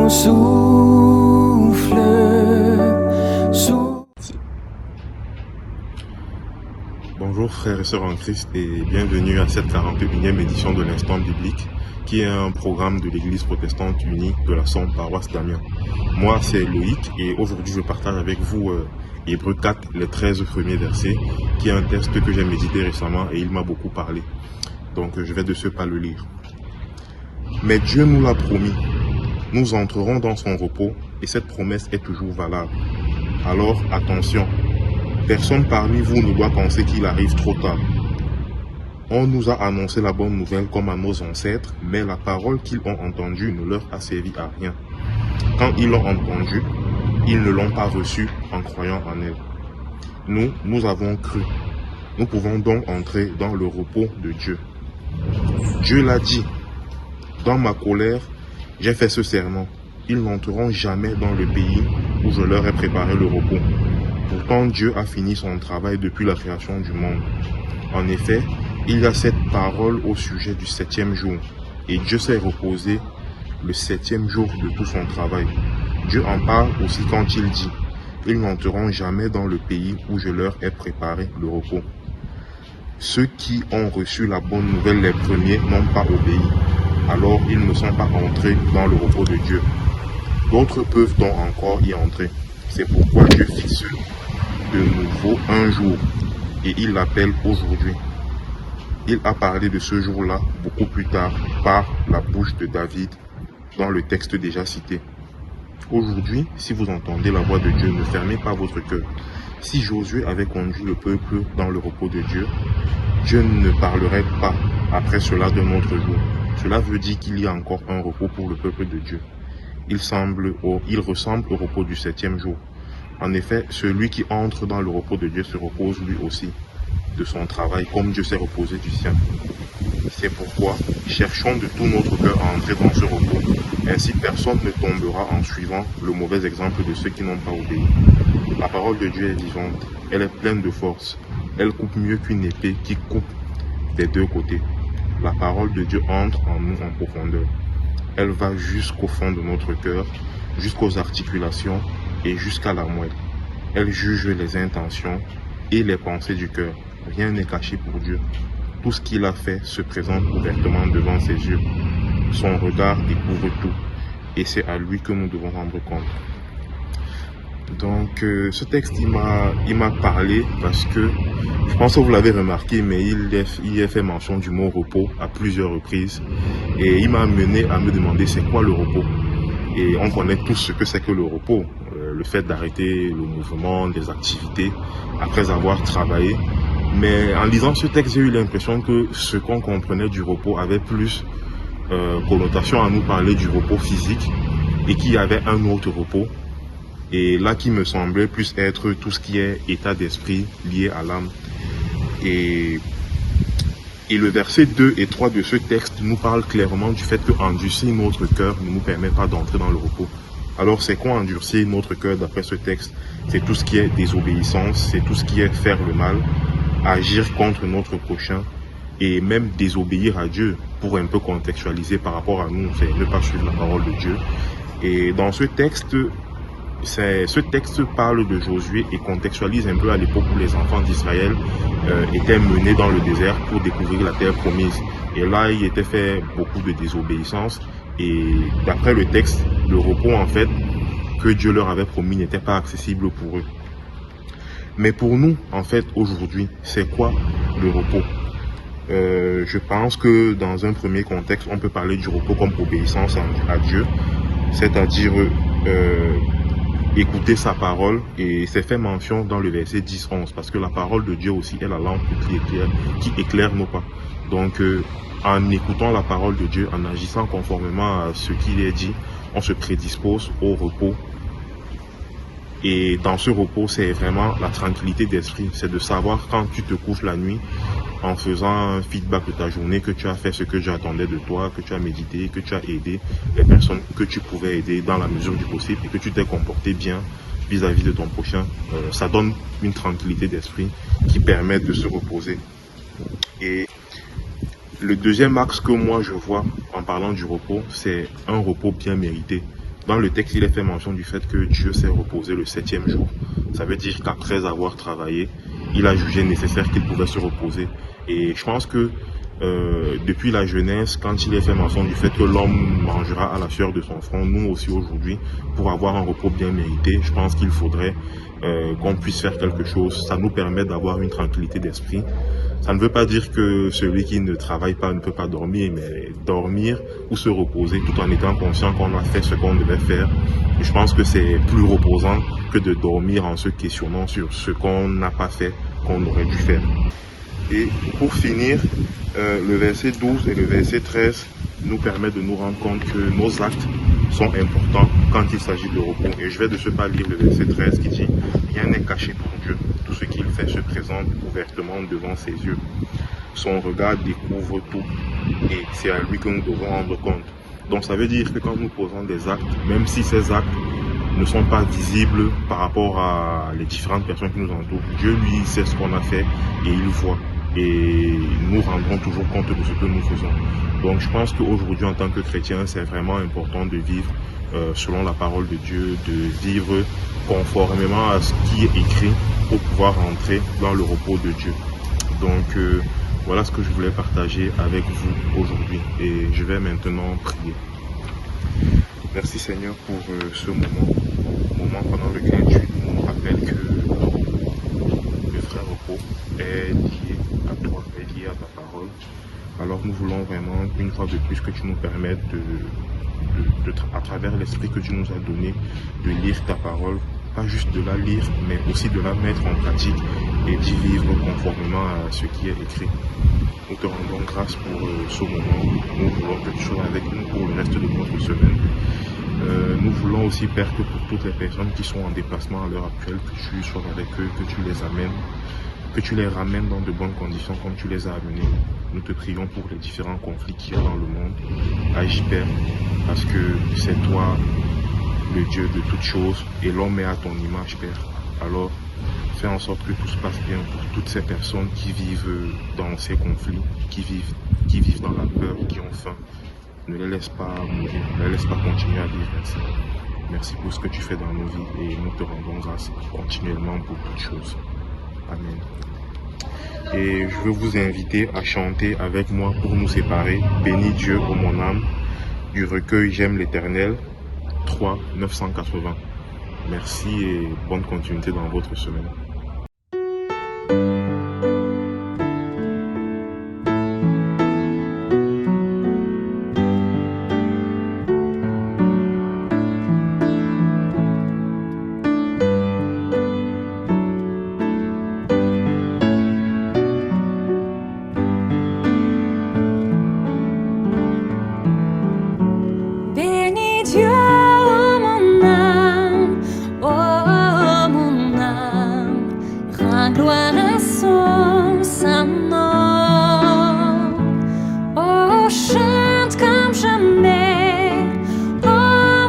mon souffle. Bonjour frères et sœurs en Christ et bienvenue à cette 41e édition de l'Instant Biblique qui est un programme de l'Église protestante unie de la Somme paroisse d'Amiens. Moi c'est Loïc et aujourd'hui je partage avec vous Hébreux 4, les 13 premiers versets qui est un texte que j'ai médité récemment et il m'a beaucoup parlé. Donc je vais de ce pas le lire. Mais Dieu nous l'a promis, nous entrerons dans son repos et cette promesse est toujours valable. Alors attention, personne parmi vous ne doit penser qu'il arrive trop tard. On nous a annoncé la bonne nouvelle comme à nos ancêtres, mais la parole qu'ils ont entendue ne leur a servi à rien. Quand ils l'ont entendue, ils ne l'ont pas reçue en croyant en elle. Nous avons cru. Nous pouvons donc entrer dans le repos de Dieu. Dieu l'a dit. Dans ma colère, j'ai fait ce serment. Ils n'entreront jamais dans le pays où je leur ai préparé le repos. Pourtant, Dieu a fini son travail depuis la création du monde. En effet, il y a cette parole au sujet du 7e jour. Et Dieu s'est reposé le 7e jour de tout son travail. Dieu en parle aussi quand il dit « Ils n'entreront jamais dans le pays où je leur ai préparé le repos. » Ceux qui ont reçu la bonne nouvelle les premiers n'ont pas obéi. Alors ils ne sont pas entrés dans le repos de Dieu. D'autres peuvent donc encore y entrer. C'est pourquoi Dieu fixe de nouveau un jour et il l'appelle aujourd'hui. Il a parlé de ce jour-là beaucoup plus tard par la bouche de David dans le texte déjà cité. Aujourd'hui, si vous entendez la voix de Dieu, ne fermez pas votre cœur. Si Josué avait conduit le peuple dans le repos de Dieu, Dieu ne parlerait pas après cela d'un autre jour. Cela veut dire qu'il y a encore un repos pour le peuple de Dieu. Il ressemble au repos du 7e jour. En effet, celui qui entre dans le repos de Dieu se repose lui aussi de son travail, comme Dieu s'est reposé du sien. C'est pourquoi, cherchons de tout notre cœur à entrer dans ce repos. Ainsi, personne ne tombera en suivant le mauvais exemple de ceux qui n'ont pas obéi. La parole de Dieu est vivante, elle est pleine de force. Elle coupe mieux qu'une épée qui coupe des deux côtés. La parole de Dieu entre en nous en profondeur. Elle va jusqu'au fond de notre cœur, jusqu'aux articulations et jusqu'à la moelle. Elle juge les intentions et les pensées du cœur. Rien n'est caché pour Dieu. Tout ce qu'il a fait se présente ouvertement devant ses yeux. Son regard découvre tout et c'est à lui que nous devons rendre compte. Donc ce texte il m'a parlé parce que je pense que vous l'avez remarqué, mais il est fait mention du mot repos à plusieurs reprises et il m'a amené à me demander c'est quoi le repos. Et on connaît tous ce que c'est que le repos, le fait d'arrêter le mouvement, des activités après avoir travaillé. Mais en lisant ce texte, j'ai eu l'impression que ce qu'on comprenait du repos avait plus connotation à nous parler du repos physique et qu'il y avait un autre repos. Et là qui me semblait plus être tout ce qui est état d'esprit lié à l'âme. Et le verset 2 et 3 de ce texte nous parle clairement du fait que endurcir notre cœur ne nous permet pas d'entrer dans le repos. Alors c'est quoi endurcir notre cœur d'après ce texte? C'est tout ce qui est désobéissance, c'est tout ce qui est faire le mal, agir contre notre prochain et même désobéir à Dieu. Pour un peu contextualiser par rapport à nous, c'est ne pas suivre la parole de Dieu. Et dans ce texte parle de Josué et contextualise un peu à l'époque où les enfants d'Israël étaient menés dans le désert pour découvrir la terre promise. Et là, il était fait beaucoup de désobéissance. Et d'après le texte, le repos en fait que Dieu leur avait promis n'était pas accessible pour eux. Mais pour nous, en fait, aujourd'hui, c'est quoi le repos? Je pense que dans un premier contexte, on peut parler du repos comme obéissance à Dieu, c'est-à-dire écouter sa parole, et c'est fait mention dans le verset 10-11, parce que la parole de Dieu aussi est la lampe qui éclaire nos pas. Donc, en écoutant la parole de Dieu, en agissant conformément à ce qu'il est dit, on se prédispose au repos. Et dans ce repos, c'est vraiment la tranquillité d'esprit. C'est de savoir quand tu te couches la nuit, en faisant un feedback de ta journée, que tu as fait ce que j'attendais de toi, que tu as médité, que tu as aidé les personnes que tu pouvais aider dans la mesure du possible et que tu t'es comporté bien vis-à-vis de ton prochain. Ça donne une tranquillité d'esprit qui permet de se reposer. Et le deuxième axe que moi je vois en parlant du repos, c'est un repos bien mérité. Dans le texte, il est fait mention du fait que Dieu s'est reposé le septième jour. Ça veut dire qu'après avoir travaillé, il a jugé nécessaire qu'il pouvait se reposer. Et je pense que depuis la Genèse, quand il est fait mention du fait que l'homme mangera à la sueur de son front, nous aussi aujourd'hui, pour avoir un repos bien mérité, je pense qu'il faudrait qu'on puisse faire quelque chose. Ça nous permet d'avoir une tranquillité d'esprit. Ça ne veut pas dire que celui qui ne travaille pas ne peut pas dormir, mais dormir ou se reposer tout en étant conscient qu'on a fait ce qu'on devait faire. Et je pense que c'est plus reposant que de dormir en se questionnant sur ce qu'on n'a pas fait, qu'on aurait dû faire. Et pour finir, le verset 12 et le verset 13 nous permettent de nous rendre compte que nos actes sont importants quand il s'agit de repos. Et je vais de ce pas lire le verset 13 qui dit « Rien n'est caché pour Dieu, tout ce qu'il fait se présente ouvertement devant ses yeux. Son regard découvre tout et c'est à lui que nous devons rendre compte. » Donc ça veut dire que quand nous posons des actes, même si ces actes ne sont pas visibles par rapport à les différentes personnes qui nous entourent, Dieu lui sait ce qu'on a fait et il voit. Et nous rendrons toujours compte de ce que nous faisons. Donc je pense qu'aujourd'hui en tant que chrétien, c'est vraiment important de vivre selon la parole de Dieu, de vivre conformément à ce qui est écrit pour pouvoir entrer dans le repos de Dieu. Donc voilà ce que je voulais partager avec vous aujourd'hui et je vais maintenant prier. Merci Seigneur pour ce moment pendant lequel tu nous rappelles que le vrai repos est lié à toi, est lié à ta parole. Alors nous voulons vraiment une fois de plus que tu nous permettes à travers l'esprit que tu nous as donné, de lire ta parole, pas juste de la lire, mais aussi de la mettre en pratique et d'y vivre conformément à ce qui est écrit. Nous te rendons grâce pour ce moment. Nous voulons que tu sois avec nous pour le reste de notre semaine. Nous voulons aussi, Père, que pour toutes les personnes qui sont en déplacement à l'heure actuelle, que tu sois avec eux, que tu les amènes, que tu les ramènes dans de bonnes conditions comme tu les as amenés. Nous te prions pour les différents conflits qu'il y a dans le monde. Agis, Père, parce que c'est toi le Dieu de toutes choses et l'homme est à ton image, Père. Alors, fais en sorte que tout se passe bien pour toutes ces personnes qui vivent dans ces conflits, qui vivent dans la peur, qui ont faim. Ne les laisse pas mourir, ne les laisse pas continuer à vivre ainsi. Merci pour ce que tu fais dans nos vies et nous te rendons grâce continuellement pour toutes choses. Amen. Et je veux vous inviter à chanter avec moi pour nous séparer. Bénis Dieu, ô mon âme, du recueil J'aime l'Éternel, 3 980. Merci et bonne continuité dans votre semaine. Gloire à son Saint-Nom. Oh, chante comme jamais. Oh,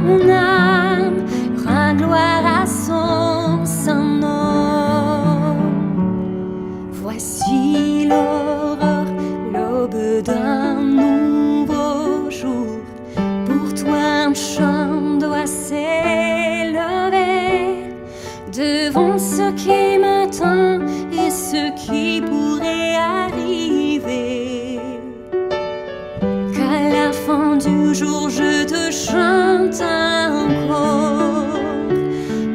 mon âme, rends gloire à son Saint-Nom. Voici l'aurore, l'aube d'un nouveau jour. Pour toi, un chant doit s'élever devant ce qui m'attend et ce qui pourrait arriver. Qu'à la fin du jour je te chante encore.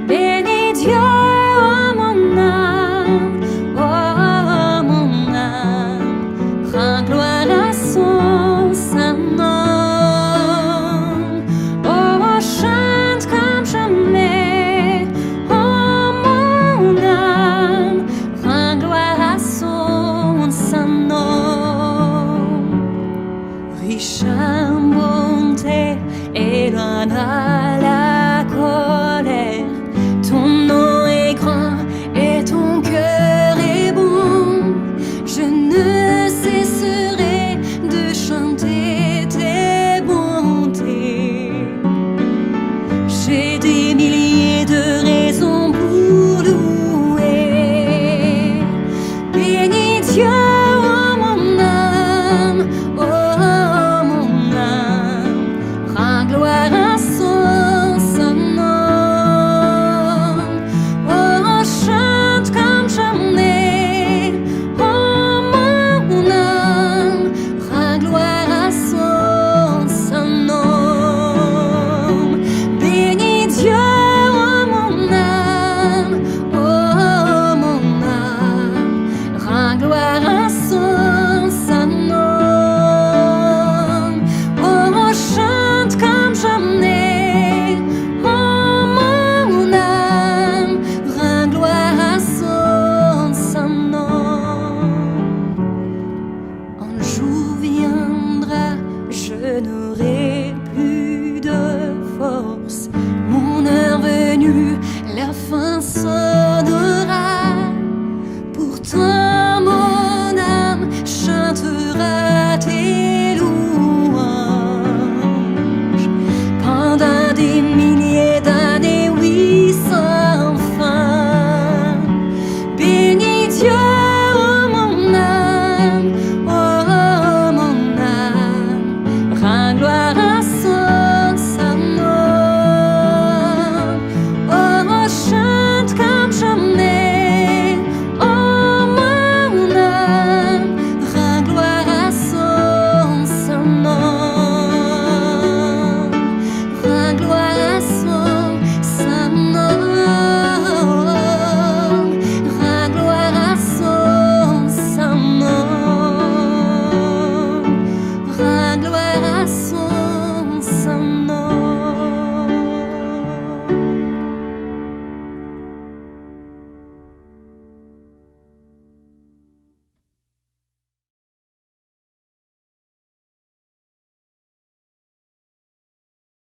Bénis Dieu, oh mon âme, oh mon âme, rends gloire à son Saint-Nom. Oh, chante comme jamais. Riche en bonté et loin à la colère, ton nom est grand et ton cœur est bon. Je ne cesserai de chanter tes bontés. J'ai des milliers de raisons pour louer. Bénis Dieu. Gloire à son venu, la fin sonne.